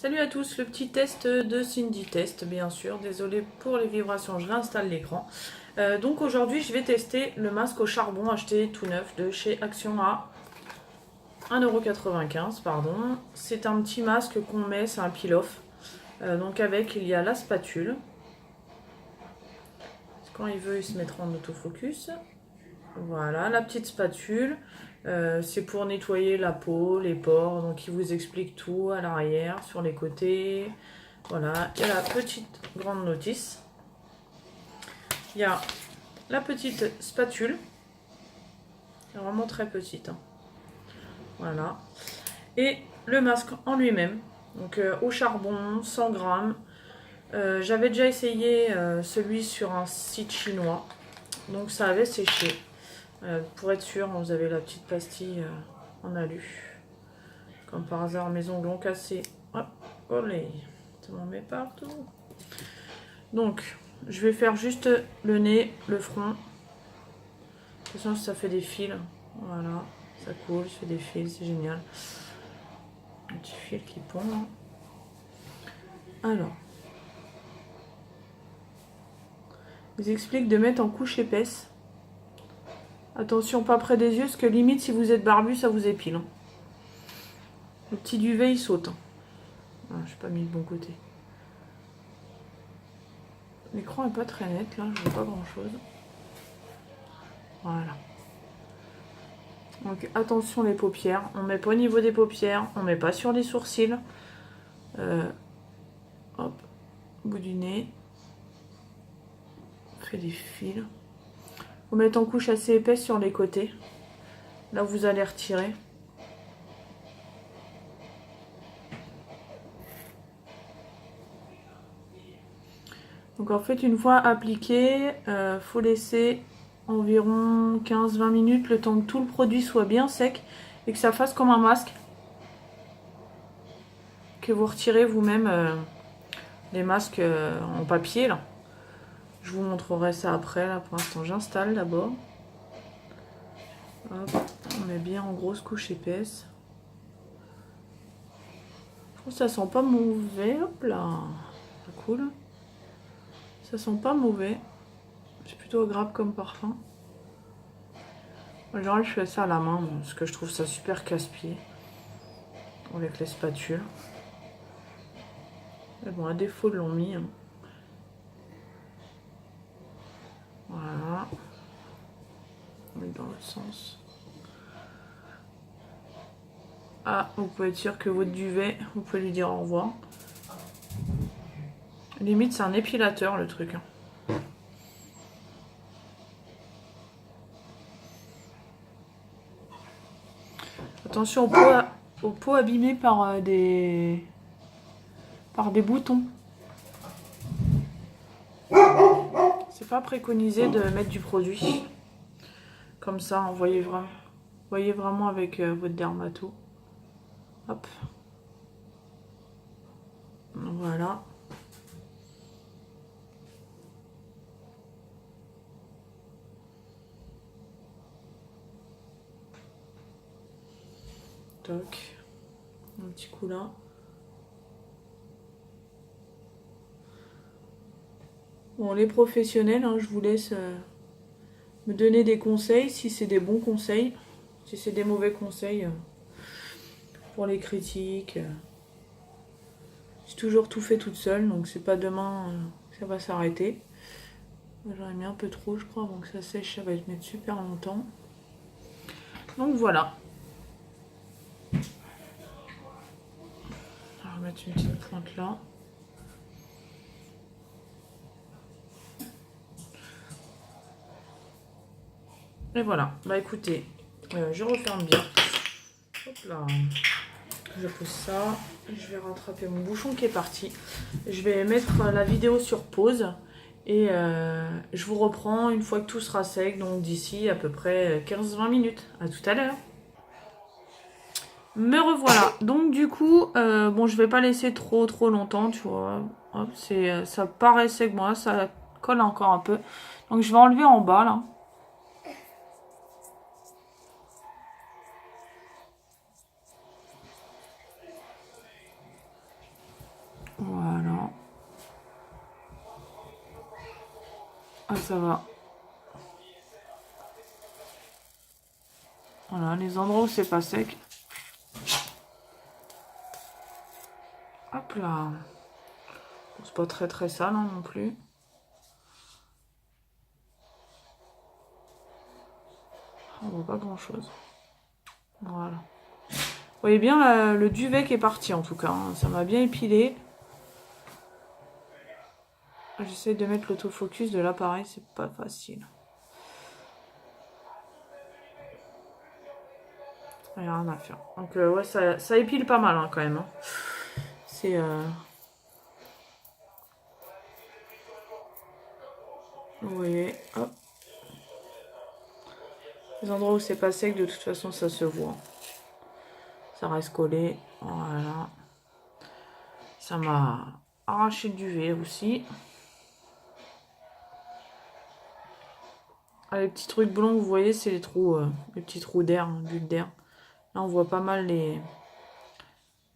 Salut à tous, le petit test de Cindy Test, bien sûr. Désolé pour les vibrations, je réinstalle l'écran. Donc aujourd'hui, je vais tester le masque au charbon acheté tout neuf de chez Action à 1,95 €, pardon. C'est un petit masque qu'on met, c'est un peel-off. Donc avec, il y a la spatule. Quand il veut, il se mettra en autofocus. Voilà, la petite spatule. C'est pour nettoyer la peau, les pores. Donc il vous explique tout à l'arrière, sur les côtés. Voilà, il y a la petite grande notice. Il y a la petite spatule. C'est vraiment très petite. Hein. Voilà. Et le masque en lui-même. Donc au charbon, 100 grammes. J'avais déjà essayé celui sur un site chinois. Donc ça avait séché. Pour être sûr, vous avez la petite pastille en alu. Comme par hasard, mes ongles ont cassé. Hop, olé. Ça m'en met partout. Donc, je vais faire juste le nez, le front. De toute façon, ça fait des fils. Voilà, ça coule, ça fait des fils, c'est génial. Un petit fil qui pond. Alors, ils expliquent de mettre en couche épaisse. Attention, pas près des yeux, parce que limite, si vous êtes barbu, ça vous épile. Hein. Le petit duvet, il saute. Ah, je n'ai pas mis le bon côté. L'écran n'est pas très net, là, je vois pas grand-chose. Voilà. Donc attention les paupières, on met pas au niveau des paupières, on met pas sur les sourcils. Hop, bout du nez. On fait des fils. Vous mettez en couche assez épaisse sur les côtés. Là vous allez retirer. Donc en fait une fois appliqué, faut laisser environ 15-20 minutes le temps que tout le produit soit bien sec et que ça fasse comme un masque. Que vous retirez vous-même les masques en papier là. Je vous montrerai ça après, là pour l'instant j'installe d'abord. Hop, on met bien en grosse couche épaisse. Je trouve que ça sent pas mauvais, hop là, c'est cool. Ça sent pas mauvais, c'est plutôt agréable comme parfum. En général je fais ça à la main, parce que je trouve ça super casse-pied. Avec les spatules. Mais bon, à défaut de l'ont mis. Hein. Voilà. On met dans l'autre sens. Ah, vous pouvez être sûr que votre duvet, vous pouvez lui dire au revoir. Limite, c'est un épilateur le truc. Hein. Attention aux peaux abîmées par des boutons. C'est pas préconisé de mettre du produit. Comme ça, voyez vraiment avec votre dermato. Hop. Voilà. Toc. Un petit coup là. Bon, les professionnels, hein, je vous laisse me donner des conseils si c'est des bons conseils. Si c'est des mauvais conseils pour les critiques. J'ai toujours tout fait toute seule, donc c'est pas demain que ça va s'arrêter. J'en ai mis un peu trop, je crois, avant que ça sèche, ça va mettre super longtemps. Donc voilà. On va mettre une petite pointe là. Et voilà. Bah écoutez, je referme bien. Hop là. Je pose ça. Je vais rattraper mon bouchon qui est parti. Je vais mettre la vidéo sur pause. Et je vous reprends une fois que tout sera sec. Donc d'ici à peu près 15-20 minutes. À tout à l'heure. Me revoilà. Donc du coup, bon, je vais pas laisser trop longtemps, tu vois. Hop, ça paraît sec, moi, ça colle encore un peu. Donc je vais enlever en bas là. Voilà. Ah, ça va. Voilà, les endroits où c'est pas sec. Hop là. C'est pas très très sale hein, non plus. On voit pas grand chose. Voilà. Vous voyez bien le duvet qui est parti en tout cas. Hein. Ça m'a bien épilé. J'essaie de mettre l'autofocus de l'appareil, c'est pas facile. Il n'y a rien à faire. Donc ouais, ça épile pas mal hein, quand même. Hein. C'est... Vous voyez, hop. Les endroits où c'est pas sec, de toute façon, ça se voit. Ça reste collé. Voilà. Ça m'a arraché le duvet aussi. Ah, les petits trucs blancs, vous voyez, c'est les trous, les petits trous d'air, bulles d'air. Là, on voit pas mal les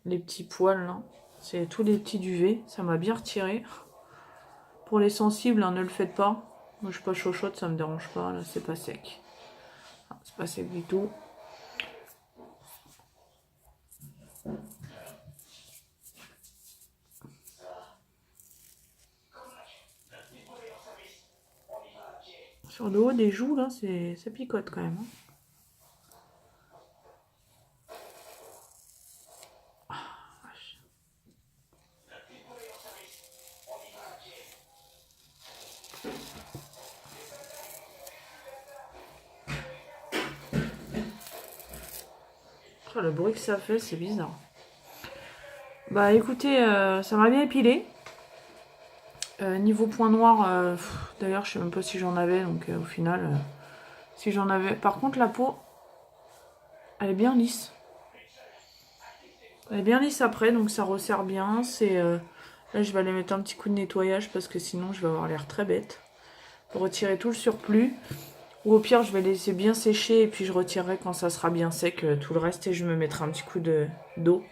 petits poils. Là. C'est tous les petits duvets. Ça m'a bien retiré. Pour les sensibles, hein, ne le faites pas. Moi, je suis pas chochotte, ça me dérange pas. Là, c'est pas sec. C'est pas sec du tout. Sur le haut des joues, là, ça picote quand même. Hein. Oh, le bruit que ça fait, c'est bizarre. Bah écoutez, ça m'a bien épilé. Niveau point noir, d'ailleurs je sais même pas si j'en avais, donc au final, si j'en avais... Par contre la peau, elle est bien lisse. Elle est bien lisse après, donc ça resserre bien. Là je vais aller mettre un petit coup de nettoyage parce que sinon je vais avoir l'air très bête. Pour retirer tout le surplus. Ou au pire je vais laisser bien sécher et puis je retirerai quand ça sera bien sec tout le reste et je me mettrai un petit coup d'eau.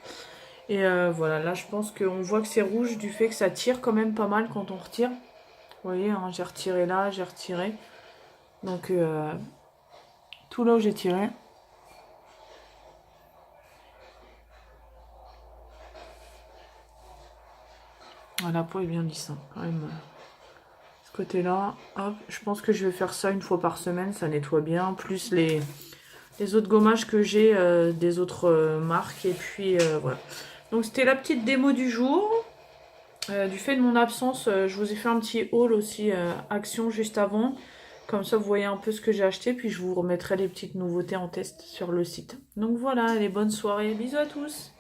Et voilà, là je pense qu'on voit que c'est rouge du fait que ça tire quand même pas mal quand on retire. Vous voyez, hein, j'ai retiré là, j'ai retiré. Donc tout là où j'ai tiré. Ah, la peau est bien lisse hein, quand même. Ce côté-là, hop, je pense que je vais faire ça une fois par semaine, ça nettoie bien. Plus les autres gommages que j'ai des autres marques. Et puis voilà. Donc c'était la petite démo du jour. Du fait de mon absence, je vous ai fait un petit haul aussi Action juste avant. Comme ça, vous voyez un peu ce que j'ai acheté. Puis je vous remettrai les petites nouveautés en test sur le site. Donc voilà, les bonnes soirées. Bisous à tous.